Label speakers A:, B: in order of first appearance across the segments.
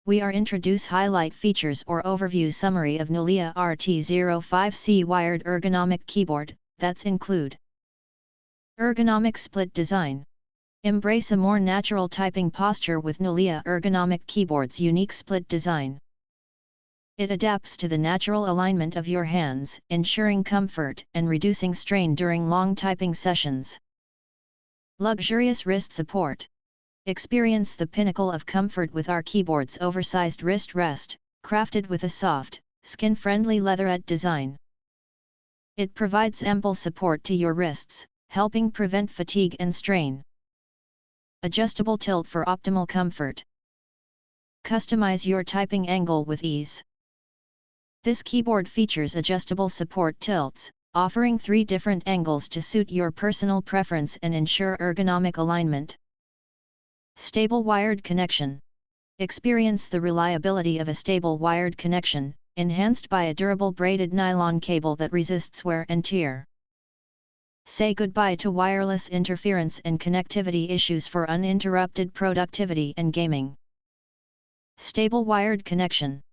A: we are introduce highlight features or overview summary of Nulea RT05C wired ergonomic keyboard, that's include ergonomic split design. Embrace a more natural typing posture with Nulea ergonomic keyboard's unique split design. It adapts to the natural alignment of your hands, ensuring comfort and reducing strain during long typing sessions. Luxurious wrist support. Experience the pinnacle of comfort with our keyboard's oversized wrist rest, crafted with a soft, skin-friendly leatherette design. It provides ample support to your wrists, helping prevent fatigue and strain. Adjustable tilt for optimal comfort. Customize your typing angle with ease. This keyboard features adjustable support tilts, offering 3 different angles to suit your personal preference and ensure ergonomic alignment. Stable wired connection. Experience the reliability of a stable wired connection, enhanced by a durable braided nylon cable that resists wear and tear. Say goodbye to wireless interference and connectivity issues for uninterrupted productivity and gaming. Stable wired connection.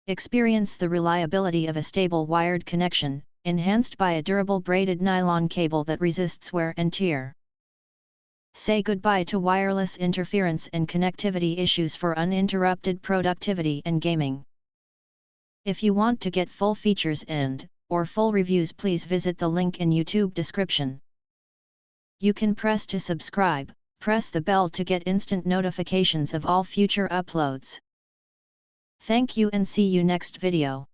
A: Experience the reliability of a stable wired connection, enhanced by a durable braided nylon cable that resists wear and tear. Say goodbye to wireless interference and connectivity issues for uninterrupted productivity and gaming. If you want to get full features or full reviews, please visit the link in YouTube description. You can press to subscribe, press the bell to get instant notifications of all future uploads. Thank you and see you next video.